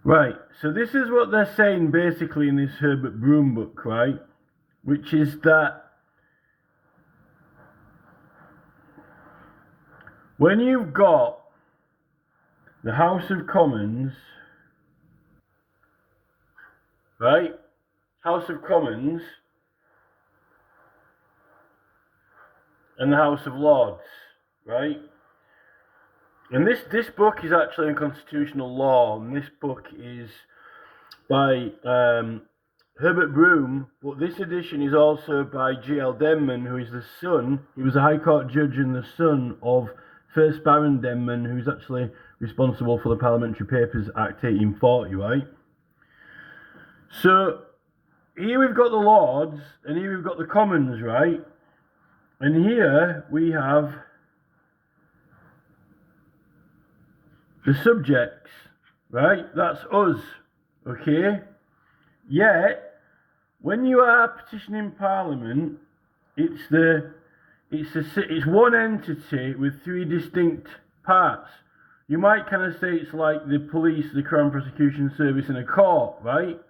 Right, so this is what they're saying basically in this Herbert Broom book, right? Which is that when you've got the House of Commons, right? House of Commons and the House of Lords, right? And this book is actually in constitutional law, and this book is by Herbert Broom, but this edition is also by G.L. Denman, who is the son, he was a High Court judge and the son of First Baron Denman, who's actually responsible for the Parliamentary Papers Act 1840, right? So, here we've got the Lords, and here we've got the Commons, right? And here we have the subjects, right? That's us, okay? Yet, when you are petitioning Parliament, it's one entity with three distinct parts. You might kind of say it's like the police, the Crown Prosecution Service, and a court, right?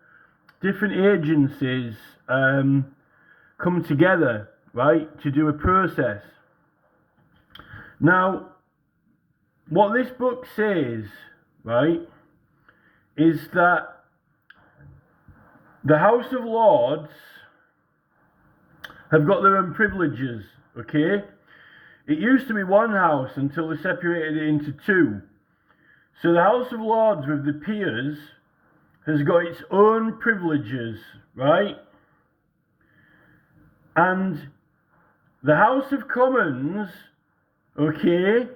Different agencies come together, right, to do a process. Now, what this book says, right, is that the House of Lords have got their own privileges, okay? It used to be one house until they separated it into two. So the House of Lords with the peers has got its own privileges, right? And the House of Commons, okay,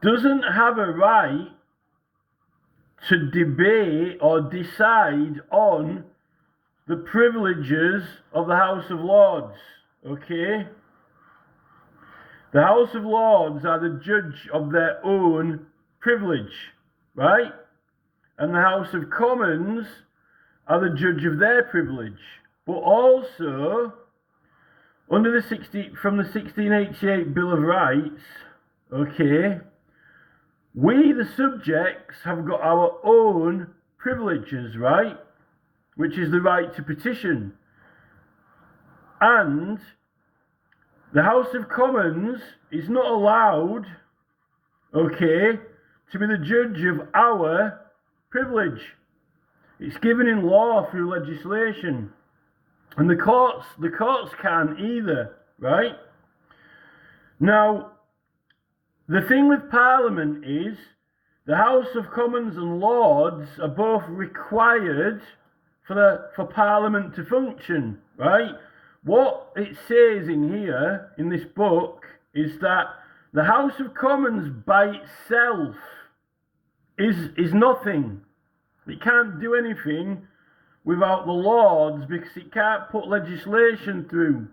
doesn't have a right to debate or decide on the privileges of the House of Lords, okay? The House of Lords are the judge of their own privilege, right? And the House of Commons are the judge of their privilege. But also, under from the 1688 Bill of Rights, okay, we, the subjects, have got our own privileges, right? Which is the right to petition. And the House of Commons is not allowed, okay, to be the judge of our privilege. It's given in law through legislation. And the courts can't either, right? Now, the thing with Parliament is the House of Commons and Lords are both required for Parliament to function, right? What it says in here, in this book, is that the House of Commons by itself is nothing. It can't do anything without the Lords because it can't put legislation through.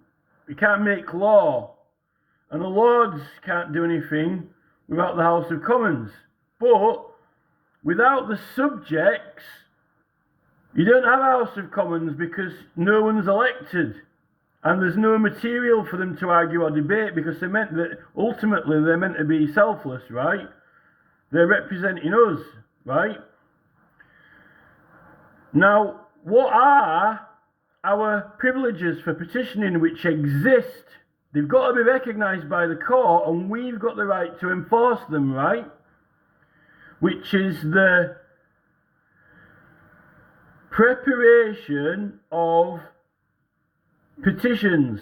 It can't make law. And the Lords can't do anything without the House of Commons. But without the subjects, you don't have a House of Commons because no one's elected. And there's no material for them to argue or debate because ultimately they're meant to be selfless, right? They're representing us, right? Now, what are our privileges for petitioning which exist? They've got to be recognised by the court and we've got the right to enforce them, right? Which is the preparation of petitions,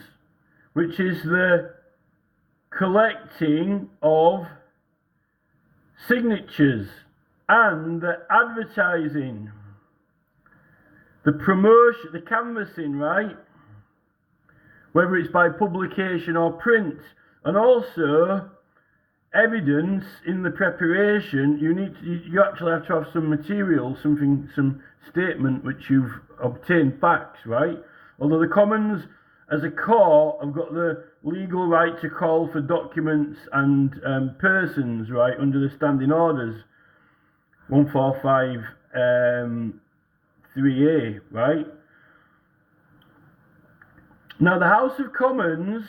which is the collecting of signatures and the advertising, the promotion, the canvassing, right? Whether it's by publication or print, and also evidence in the preparation. You actually have to have some material, some statement which you've obtained facts, right? Although the Commons, as a court, have got the legal right to call for documents and persons, right, under the standing orders, 145 3A, right? Now, the House of Commons,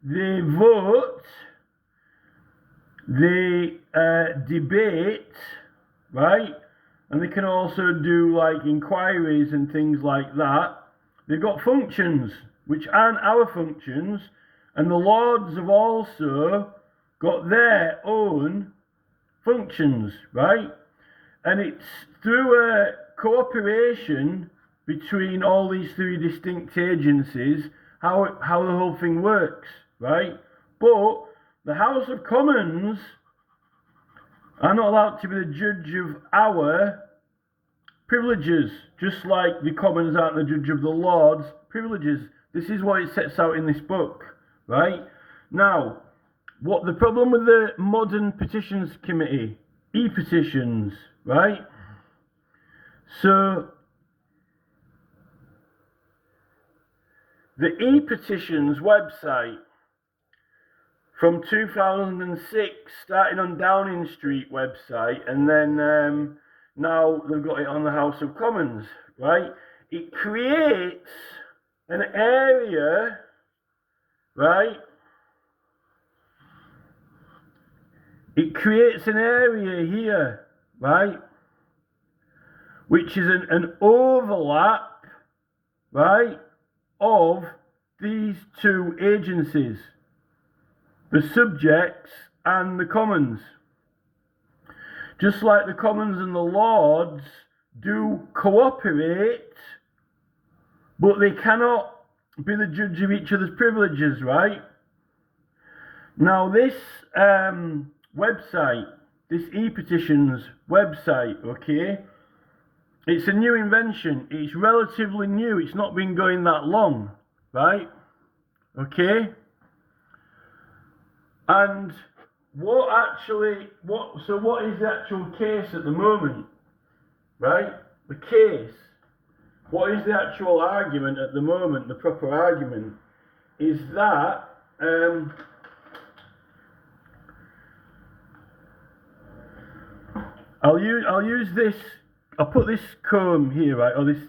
they vote, they debate, right? and they can also do like inquiries and things like that. They've got functions which aren't our functions, and the Lords have also got their own functions, right? And it's through a cooperation between all these three distinct agencies how the whole thing works, right? But the House of Commons are not allowed to be the judge of our privileges, just like the Commons aren't the judge of the Lords' privileges. This is what it sets out in this book, right? Now, what the problem with the modern petitions committee, e-petitions, right? So, the e-petitions website from 2006, starting on Downing Street website, and then now they've got it on the House of Commons, right? It creates an area, right? It creates an area here, right? Which is an overlap, right, of these two agencies, the subjects and the Commons. Just like the Commons and the Lords do cooperate, but they cannot be the judge of each other's privileges, right? Now this website, this e-petitions website, okay, it's a new invention. It's relatively new. It's not been going that long, right? Okay? And what is the actual case at the moment, right? The case, what is the actual argument at the moment, the proper argument, is that I'll use this, I'll put this comb here, right, or this,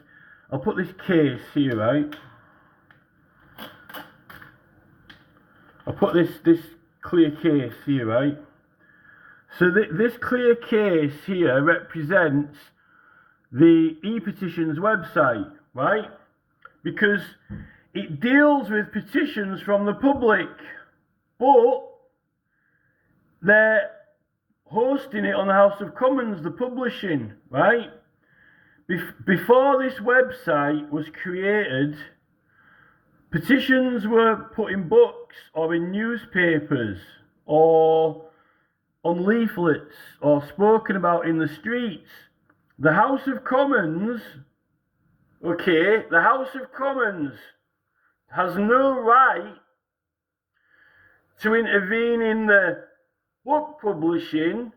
I'll put this case here, right? I'll put this clear case here, right? So this clear case here represents the e-petitions website, right? Because it deals with petitions from the public, but they're hosting it on the House of Commons, the publishing, right? Before this website was created, petitions were put in books or in newspapers or on leaflets or spoken about in the streets. The House of Commons, okay, the House of Commons has no right to intervene in the book publishing,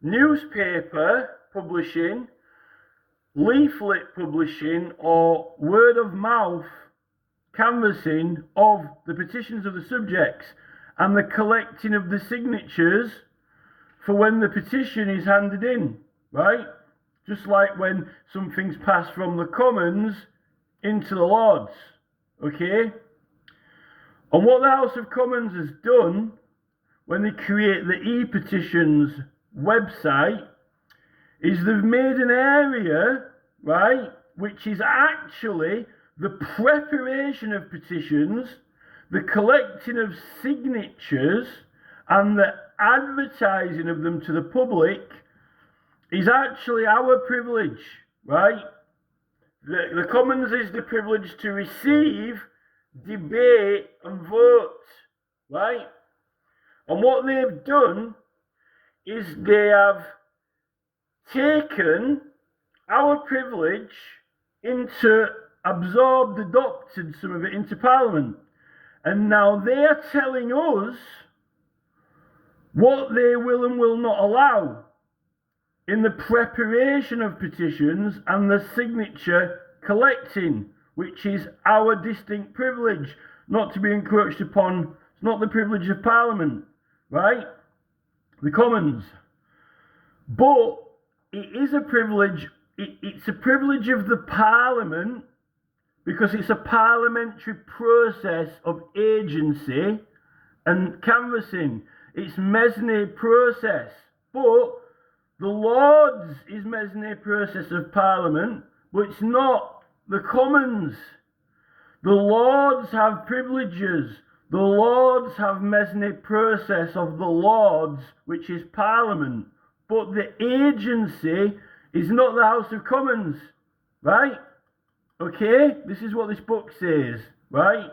newspaper publishing, leaflet publishing, or word of mouth canvassing of the petitions of the subjects and the collecting of the signatures for when the petition is handed in, right? Just like when something's passed from the Commons into the Lords, okay? And what the House of Commons has done when they create the e-petitions website is they've made an area, right, which is actually the preparation of petitions, the collecting of signatures, and the advertising of them to the public is actually our privilege, right? The Commons is the privilege to receive, debate, and vote, right? And what they've done is they have taken our privilege adopted some of it into Parliament. And now they are telling us what they will and will not allow in the preparation of petitions and the signature collecting, which is our distinct privilege, not to be encroached upon. It's not the privilege of Parliament, right? The Commons. But it is a privilege, it's a privilege of the Parliament, because it's a parliamentary process of agency and canvassing. It's Mesne process. But The Lords is mezzanine process of Parliament, but it's not the Commons. The Lords have privileges. The Lords have mezzanine process of the Lords, which is Parliament. But the agency is not the House of Commons, right? Okay, this is what this book says, right?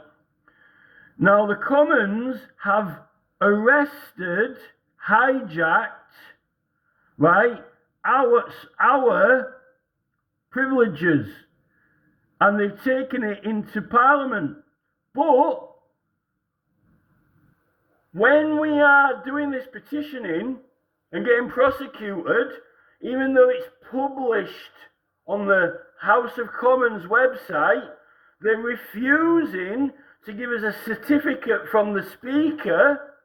Now the Commons have arrested, hijacked, right, our privileges, and they've taken it into Parliament. But when we are doing this petitioning and getting prosecuted, even though it's published on the House of Commons website, they're refusing to give us a certificate from the Speaker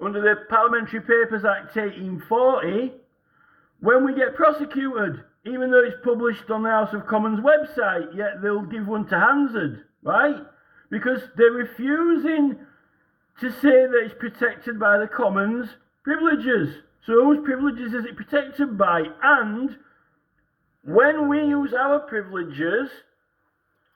under the Parliamentary Papers Act 1840 when we get prosecuted, even though it's published on the House of Commons website, yet they'll give one to Hansard, right? Because they're refusing to say that it's protected by the Commons privileges. So whose privileges is it protected by? And when we use our privileges,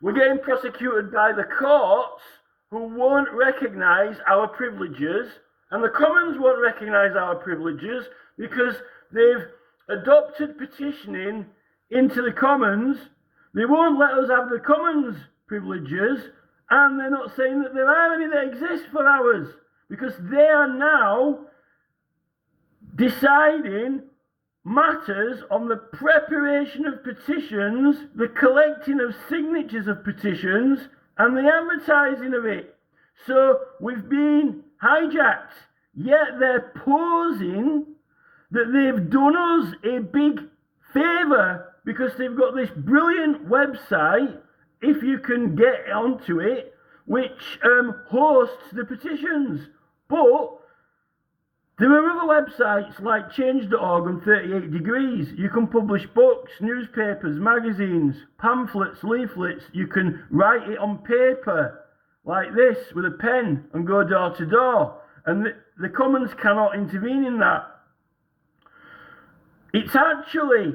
we're getting prosecuted by the courts who won't recognise our privileges, and the Commons won't recognise our privileges because they've adopted petitioning into the Commons. They won't let us have the Commons privileges, and they're not saying that there are any that exist for ours, because they are now deciding matters on the preparation of petitions, the collecting of signatures of petitions, and the advertising of it. So we've been hijacked, yet they're posing that they've done us a big favour because they've got this brilliant website, if you can get onto it, which hosts the petitions. But there are other websites like Change.org and 38 Degrees. You can publish books, newspapers, magazines, pamphlets, leaflets. You can write it on paper like this with a pen and go door to door. And the Commons cannot intervene in that. It's actually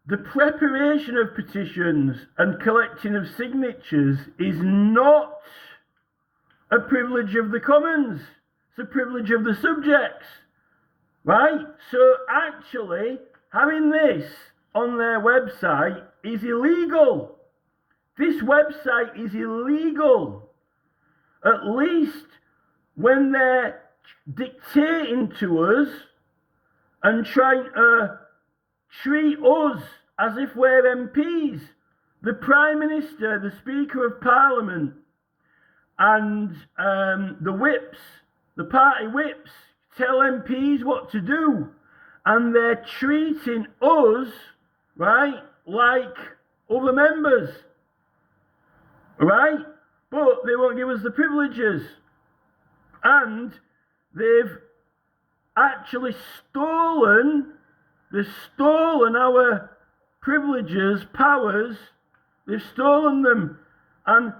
the preparation of petitions and collecting of signatures is not a privilege of the Commons. It's a privilege of the subjects. Right? So actually, having this on their website is illegal. This website is illegal. At least when they're dictating to us and trying to treat us as if we're MPs. The Prime Minister, the Speaker of Parliament, and the whips, the party whips, tell MPs what to do, and they're treating us, right, like other members, right? But they won't give us the privileges, and they've actually stolen our privileges, powers. They've stolen them and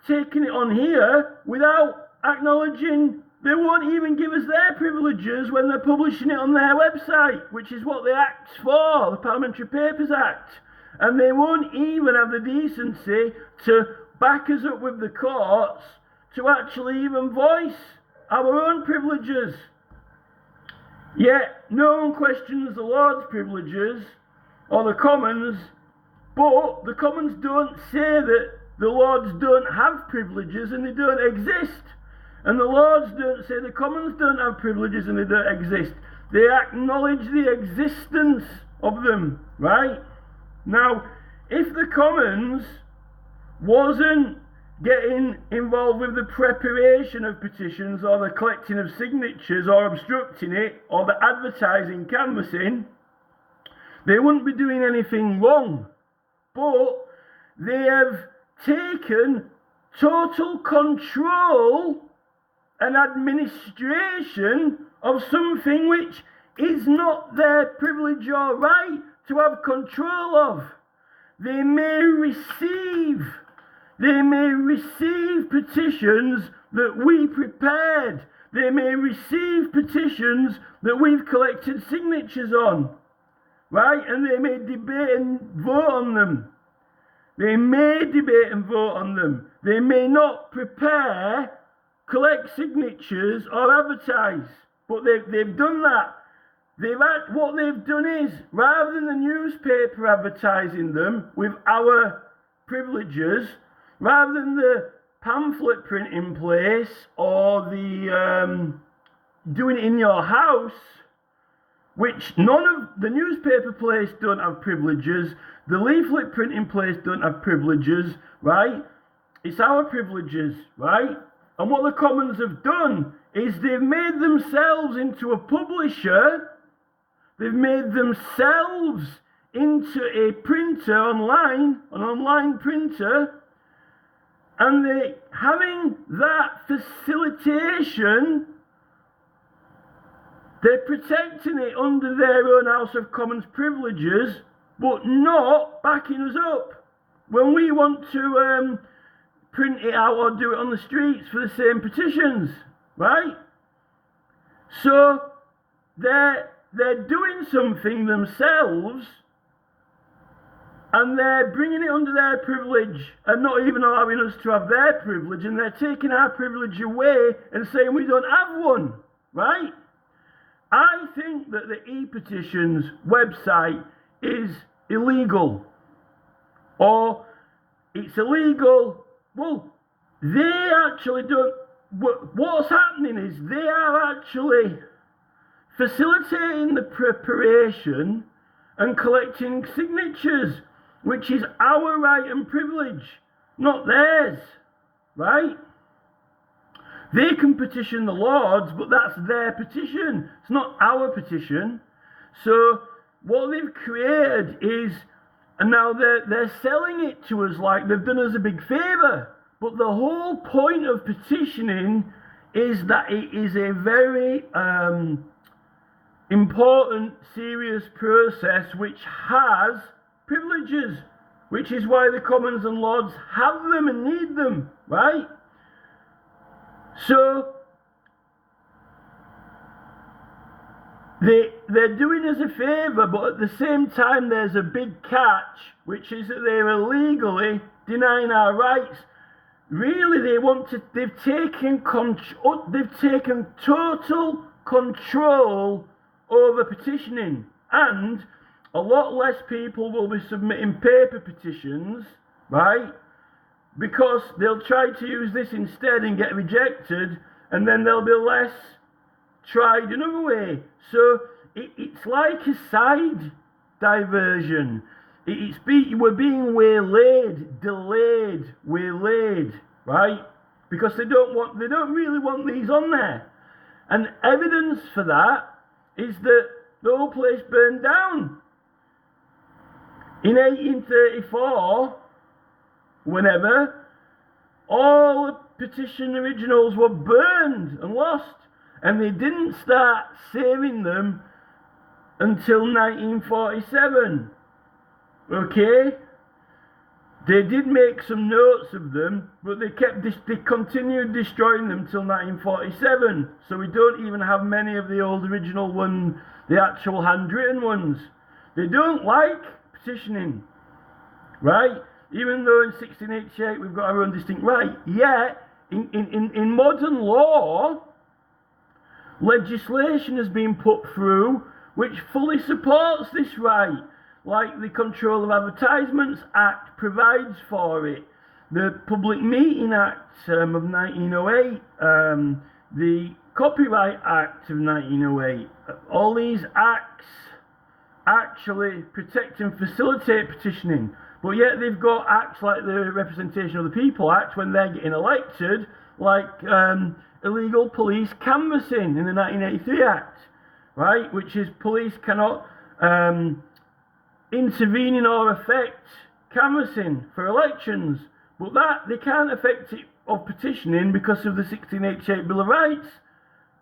taken it on here without acknowledging. They won't even give us their privileges when they're publishing it on their website, which is what the Act's for, the Parliamentary Papers Act. And they won't even have the decency to back us up with the courts to actually even voice our own privileges. Yet no one questions the Lord's privileges or the Commons, but the Commons don't say that the Lords don't have privileges and they don't exist. And the Lords don't say the Commons don't have privileges and they don't exist. They acknowledge the existence of them, right? Now, if the Commons wasn't getting involved with the preparation of petitions or the collecting of signatures or obstructing it or the advertising, canvassing, they wouldn't be doing anything wrong. But they have taken total control and administration of something which is not their privilege or right to have control of. They may receive petitions that we prepared. They may receive petitions that we've collected signatures on. right? And they may debate and vote on them. They may debate and vote on them. They may not prepare, collect signatures or advertise, but they've done that. What they've done is, rather than the newspaper advertising them with our privileges, rather than the pamphlet print in place or the doing it in your house, which none of the newspaper place don't have privileges, the leaflet printing place don't have privileges, right? It's our privileges, right? And what the Commons have done is they've made themselves into a publisher. They've made themselves into a printer online, an online printer, and they having that facilitation, they're protecting it under their own House of Commons privileges, but not backing us up when we want to print it out or do it on the streets for the same petitions, right? So they're doing something themselves, and they're bringing it under their privilege and not even allowing us to have their privilege, and they're taking our privilege away and saying we don't have one, right? I think that the e-petitions website is illegal, or it's illegal. Well, they actually don't. What's happening is they are actually facilitating the preparation and collecting signatures, which is our right and privilege, not theirs, right? They can petition the Lords, but that's their petition. It's not our petition. So what they've created is, and now they're selling it to us like they've done us a big favour. But the whole point of petitioning is that it is a very important, serious process which has privileges, which is why the Commons and Lords have them and need them, right? So they're doing us a favour, but at the same time there's a big catch, which is that they're illegally denying our rights. Really, they've taken total control over petitioning, and a lot less people will be submitting paper petitions, right? Because they'll try to use this instead and get rejected, and then there'll be less tried another way. So it's like a side diversion. We're being waylaid, delayed, right? Because they don't really want these on there. And evidence for that is that the whole place burned down. In 1834, whenever, all the petition originals were burned and lost, and they didn't start saving them until 1947. Okay? They did make some notes of them, but they continued destroying them till 1947. So we don't even have many of the old original ones, the actual handwritten ones. They don't like petitioning, right? Even though in 1688 we've got our own distinct right, yet in modern law, legislation has been put through which fully supports this right. Like the Control of Advertisements Act provides for it, the Public Meeting Act of 1908, the Copyright Act of 1908. All these acts actually protect and facilitate petitioning. But yet they've got acts like the Representation of the People Act when they're getting elected, like illegal police canvassing in the 1983 Act, right? Which is police cannot intervene in or affect canvassing for elections. But that, they can't affect it of petitioning because of the 1688 Bill of Rights,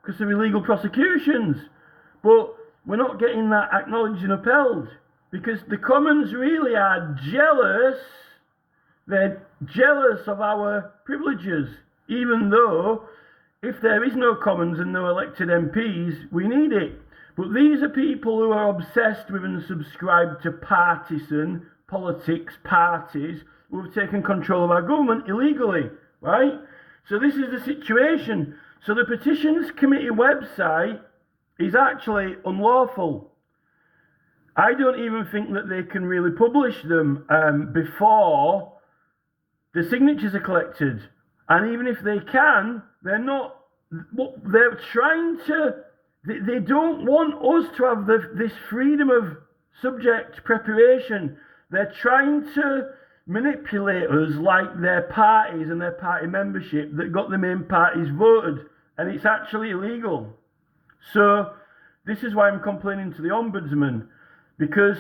because of illegal prosecutions. But we're not getting that acknowledged and upheld, because the Commons really are jealous. They're jealous of our privileges, even though if there is no Commons and no elected MPs, we need it. But these are people who are obsessed with and subscribe to partisan politics, parties, who have taken control of our government illegally, right? So this is the situation. So the Petitions Committee website is actually unlawful. I don't even think that they can really publish them before the signatures are collected. And even if they can, they're not, they're trying to, they don't want us to have this freedom of subject preparation. They're trying to manipulate us like their parties and their party membership that got the main parties voted. And it's actually illegal. So this is why I'm complaining to the Ombudsman, because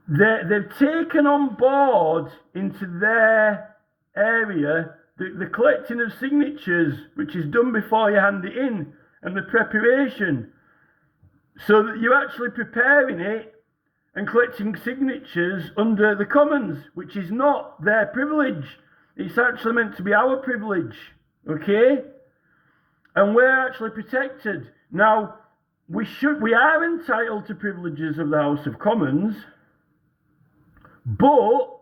they've taken on board into their area the collecting of signatures, which is done before you hand it in, and the preparation, so that you're actually preparing it and collecting signatures under the Commons, which is not their privilege. It's actually meant to be our privilege, okay? And we're actually protected. Now, we are entitled to privileges of the House of Commons, but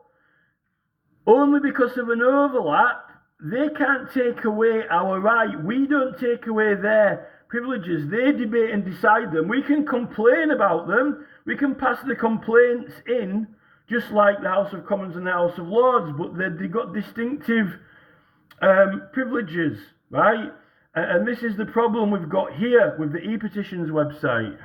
only because of an overlap. They can't take away our right. We don't take away their privileges. They debate and decide them. We can complain about them. We can pass the complaints in, just like the House of Commons and the House of Lords, but they've got distinctive privileges, right? And this is the problem we've got here with the e-petitions website.